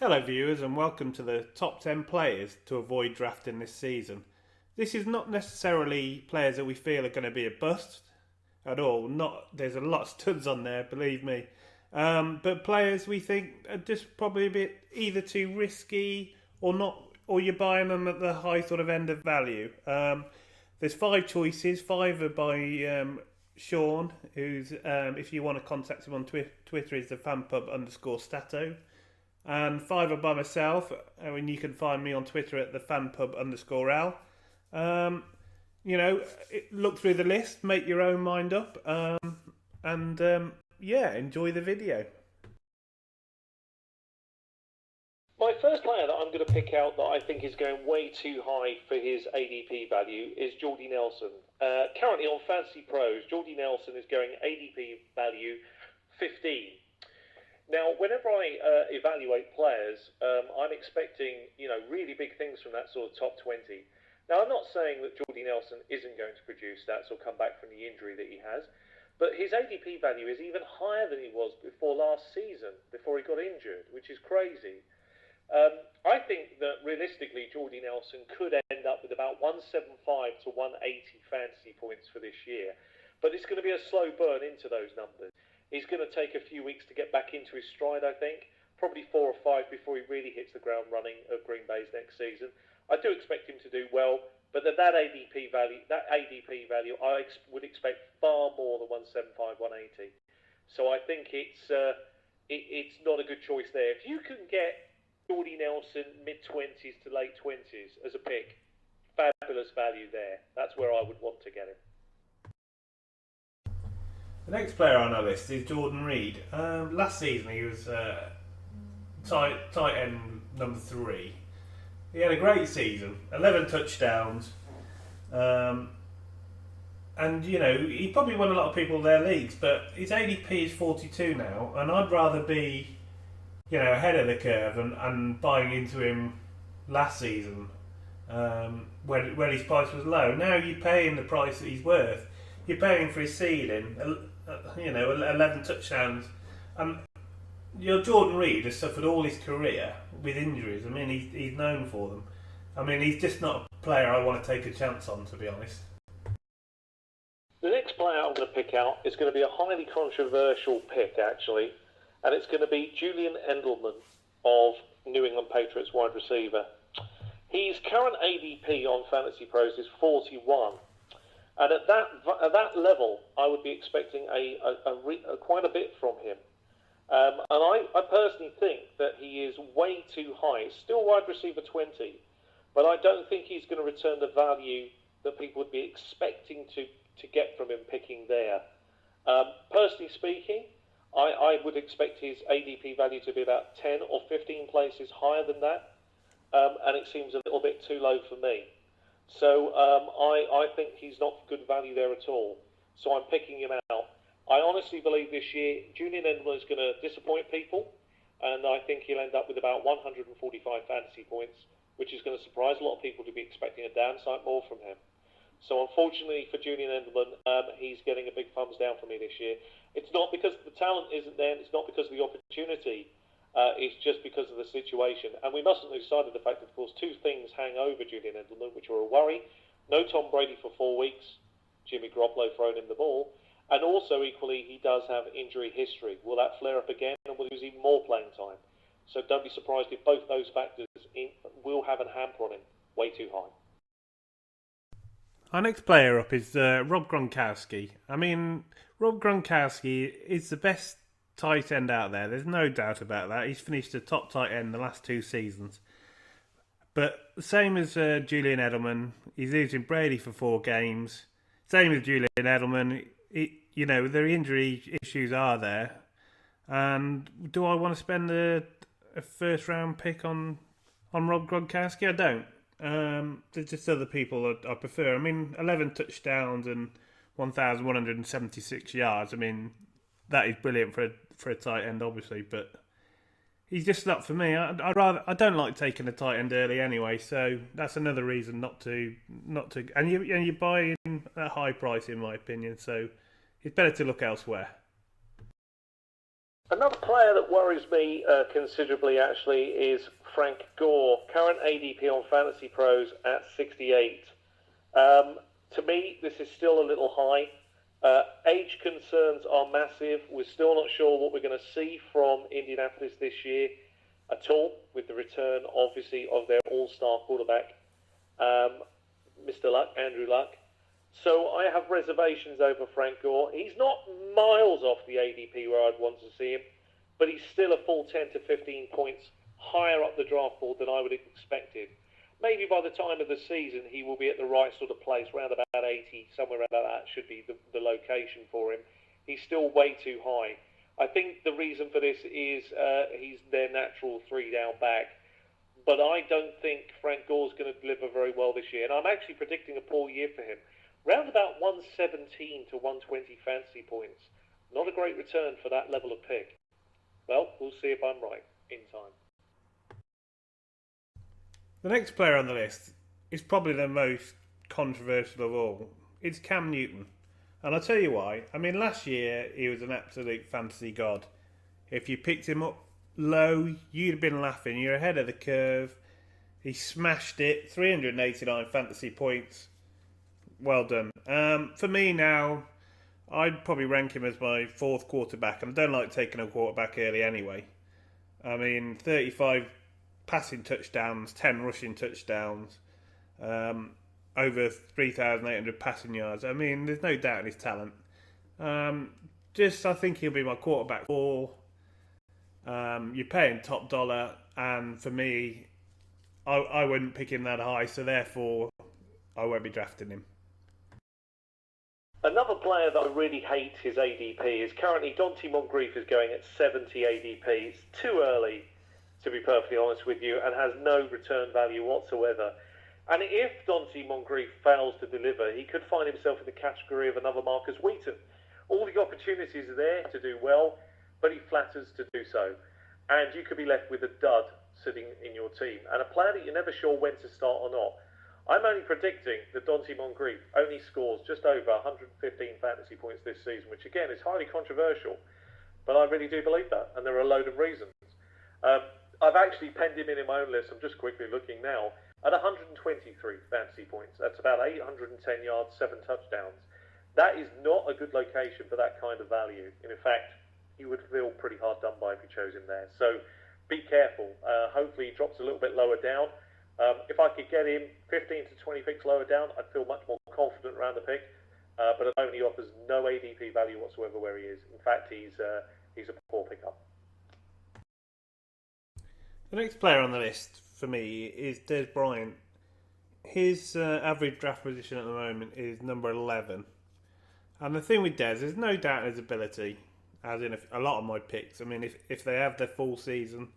Hello viewers and welcome to the top 10 players to avoid drafting this season. This is not necessarily players that we feel are going to be a bust at all. There's a lot of studs on there, believe me. But players we think are just probably a bit either too risky or not, or you're buying them at the high sort of end of value. There's 5 choices. 5 are by Sean, who's, if you want to contact him on Twitter, is the fanpub_stato. And 5 are by myself, and you can find me on Twitter at the fanpub_al. Look through the list, make your own mind up, and enjoy the video. My first player that I'm going to pick out that I think is going way too high for his ADP value is Jordy Nelson. Currently on Fantasy Pros, Jordy Nelson is going ADP value 15. Now, whenever I evaluate players, I'm expecting, really big things from that sort of top 20. Now, I'm not saying that Jordy Nelson isn't going to produce stats or come back from the injury that he has, but his ADP value is even higher than he was before last season, before he got injured, which is crazy. I think that realistically, Jordy Nelson could end up with about 175 to 180 fantasy points for this year, but it's going to be a slow burn into those numbers. He's going to take a few weeks to get back into his stride, I think. Probably 4 or 5 before he really hits the ground running at Green Bay's next season. I do expect him to do well, but that ADP value, I would expect far more than 175, 180. So I think it's not a good choice there. If you can get Jordy Nelson mid-20s to late 20s as a pick, fabulous value there. That's where I would want to get him. The next player on our list is Jordan Reed. Last season he was tight end number 3. He had a great season, 11 touchdowns, and he probably won a lot of people their leagues. But his ADP is 42 now, and I'd rather be ahead of the curve and buying into him last season when his price was low. Now you pay him the price that he's worth. You're paying for his ceiling, 11 touchdowns. Jordan Reed has suffered all his career with injuries. I mean, he's known for them. I mean, he's just not a player I want to take a chance on, to be honest. The next player I'm going to pick out is going to be a highly controversial pick, actually, and it's going to be Julian Edelman of New England Patriots wide receiver. His current ADP on Fantasy Pros is 41. And at that level, I would be expecting quite a bit from him. And I personally think that he is way too high. Still wide receiver 20, but I don't think he's going to return the value that people would be expecting to get from him picking there. Personally speaking, I would expect his ADP value to be about 10 or 15 places higher than that, and it seems a little bit too low for me. So I think he's not good value there at all. So I'm picking him out. I honestly believe this year Julian Edelman is going to disappoint people, and I think he'll end up with about 145 fantasy points, which is going to surprise a lot of people to be expecting a downside more from him. So unfortunately for Julian Edelman, he's getting a big thumbs down for me this year. It's not because the talent isn't there, and it's not because of the opportunity. It's just because of the situation. And we mustn't lose sight of the fact that, of course, 2 things hang over Julian Edelman, which are a worry. No Tom Brady for 4 weeks, Jimmy Garoppolo throwing him the ball. And also, equally, he does have injury history. Will that flare up again, and will he lose even more playing time? So don't be surprised if both those factors will have a hamper on him. Way too high. Our next player up is Rob Gronkowski. I mean, Rob Gronkowski is the best tight end out there. There's no doubt about that. He's finished a top tight end the last 2 seasons. But same as Julian Edelman, he's losing Brady for 4 games. Same as Julian Edelman. Their injury issues are there. And do I want to spend a first round pick on Rob Gronkowski? I don't. There's just other people I prefer. I mean, 11 touchdowns and 1,176 yards. I mean, that is brilliant for a tight end, obviously, but he's just not for me. I don't like taking a tight end early anyway, so that's another reason not to. And you buy in at a high price, in my opinion. So it's better to look elsewhere. Another player that worries me considerably, actually, is Frank Gore. Current ADP on Fantasy Pros at 68. To me, this is still a little high. Age concerns are massive. We're still not sure what we're going to see from Indianapolis this year at all, with the return, obviously, of their all-star quarterback, Mr. Luck, Andrew Luck. So I have reservations over Frank Gore. He's not miles off the ADP where I'd want to see him, but he's still a full 10 to 15 points higher up the draft board than I would have expected. Maybe by the time of the season, he will be at the right sort of place, round about 80, somewhere around that should be the location for him. He's still way too high. I think the reason for this is he's their natural three-down back. But I don't think Frank Gore's going to deliver very well this year. And I'm actually predicting a poor year for him. Round about 117 to 120 fantasy points. Not a great return for that level of pick. Well, we'll see if I'm right in time. The next player on the list is probably the most controversial of all. It's Cam Newton. And I'll tell you why. I mean, last year he was an absolute fantasy god. If you picked him up low, you'd have been laughing. You're ahead of the curve. He smashed it. 389 fantasy points. Well done. For me now, I'd probably rank him as my fourth quarterback. And I don't like taking a quarterback early anyway. I mean, 35 passing touchdowns, 10 rushing touchdowns, over 3,800 passing yards. I mean, there's no doubt in his talent. I think he'll be my quarterback for. You're paying top dollar, and for me, I wouldn't pick him that high, so therefore, I won't be drafting him. Another player that I really hate his ADP is currently Donte Moncrief is going at 70 ADP. It's too early, to be perfectly honest with you, and has no return value whatsoever. And if Donte Moncrief fails to deliver, he could find himself in the category of another Marcus Wheaton. All the opportunities are there to do well, but he flatters to do so. And you could be left with a dud sitting in your team, and a player that you're never sure when to start or not. I'm only predicting that Donte Moncrief only scores just over 115 fantasy points this season, which again is highly controversial, but I really do believe that, and there are a load of reasons. I've actually penned him in my own list. I'm just quickly looking now at 123 fantasy points. That's about 810 yards, 7 touchdowns. That is not a good location for that kind of value. And in fact, you would feel pretty hard done by if you chose him there. So be careful. Hopefully he drops a little bit lower down. If I could get him 15 to 20 picks lower down, I'd feel much more confident around the pick. But at the moment he offers no ADP value whatsoever where he is. In fact, he's a poor pickup. The next player on the list for me is Dez Bryant. His average draft position at the moment is number 11. And the thing with Dez, there's no doubt in his ability, as in a lot of my picks. I mean, if they have their full season,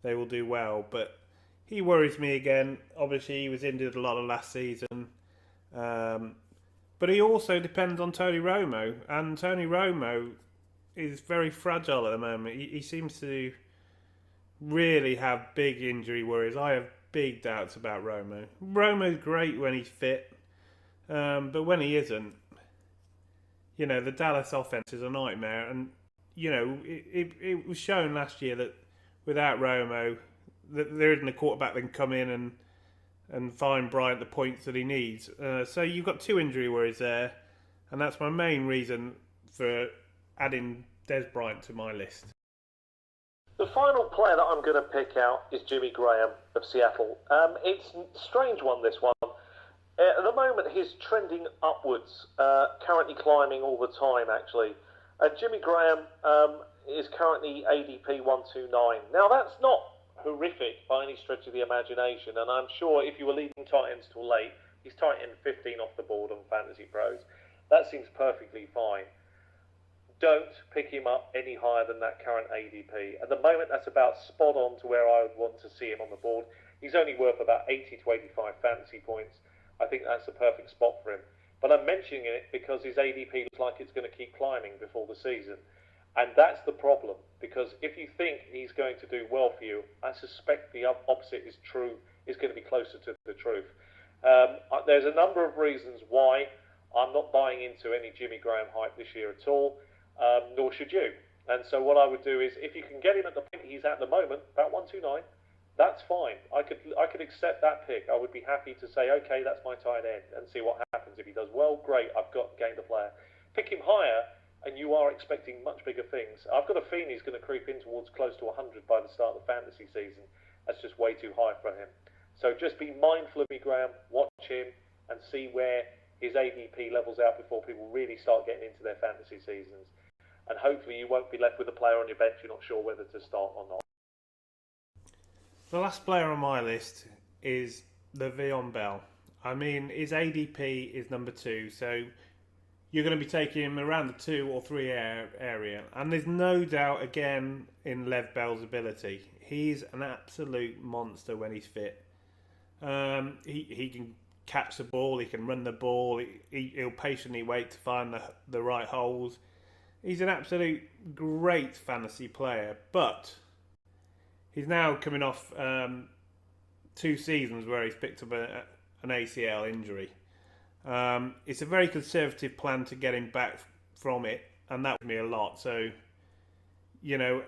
they will do well. But he worries me again. Obviously, he was injured a lot of last season. But he also depends on Tony Romo. And Tony Romo is very fragile at the moment. He seems to really have big injury worries. I have big doubts about Romo. Romo's great when he's fit. But when he isn't, the Dallas offense is a nightmare. And, it was shown last year that without Romo, that there isn't a quarterback that can come in and find Bryant the points that he needs. So you've got 2 injury worries there. And that's my main reason for adding Dez Bryant to my list. The final player that I'm going to pick out is Jimmy Graham of Seattle. It's a strange one, this one. At the moment, he's trending upwards, currently climbing all the time, actually. Jimmy Graham is currently ADP 129. Now, that's not horrific by any stretch of the imagination, and I'm sure if you were leaving tight ends till late, he's tight end 15 off the board on Fantasy Pros. That seems perfectly fine. Don't pick him up any higher than that current ADP. At the moment, that's about spot on to where I would want to see him on the board. He's only worth about 80 to 85 fantasy points. I think that's the perfect spot for him. But I'm mentioning it because his ADP looks like it's going to keep climbing before the season. And that's the problem, because if you think he's going to do well for you, I suspect the opposite is true, is going to be closer to the truth. There's a number of reasons why I'm not buying into any Jimmy Graham hype this year at all. Nor should you. And so what I would do is, if you can get him at the pick he's at the moment, about 129, that's fine. I could accept that pick. I would be happy to say, okay, that's my tight end, and see what happens. If he does well, great, I've gained a player. Pick him higher, and you are expecting much bigger things. I've got a feeling he's going to creep in towards close to 100 by the start of the fantasy season. That's just way too high for him. So just be mindful of me, Graham. Watch him and see where his ADP levels out before people really start getting into their fantasy seasons. And hopefully you won't be left with a player on your bench you're not sure whether to start or not. The last player on my list is LeVeon Bell. I mean, his ADP is number 2, so you're going to be taking him around the 2 or 3 area. And there's no doubt, again, in Lev Bell's ability. He's an absolute monster when he's fit. He can catch the ball, he can run the ball, he'll patiently wait to find the right holes. He's an absolute great fantasy player, but he's now coming off 2 seasons where he's picked up an ACL injury. It's a very conservative plan to get him back from it, and that would me a lot. So, you know,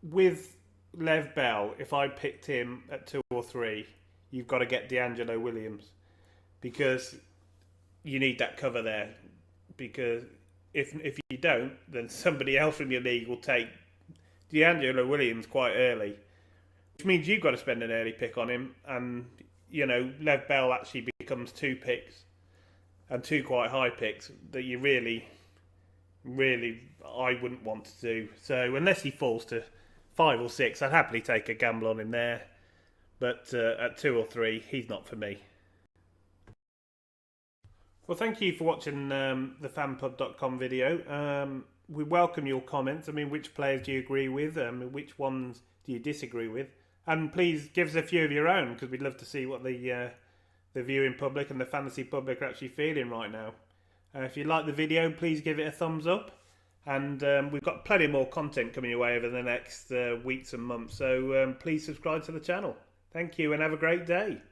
with Lev Bell, if I picked him at 2 or 3, you've got to get D'Angelo Williams, because you need that cover there. Because if you don't, then somebody else from your league will take D'Angelo Williams quite early, which means you've got to spend an early pick on him. And, you know, Lev Bell actually becomes 2 picks, and 2 quite high picks that you really, I wouldn't want to do. So unless he falls to 5 or 6, I'd happily take a gamble on him there. But at 2 or 3, he's not for me. Well, thank you for watching the fanpub.com video. We welcome your comments. I mean, which players do you agree with? Which ones do you disagree with? And please give us a few of your own, because we'd love to see what the viewing public and the fantasy public are actually feeling right now. If you like the video, please give it a thumbs up. And we've got plenty more content coming your way over the next weeks and months. So please subscribe to the channel. Thank you and have a great day.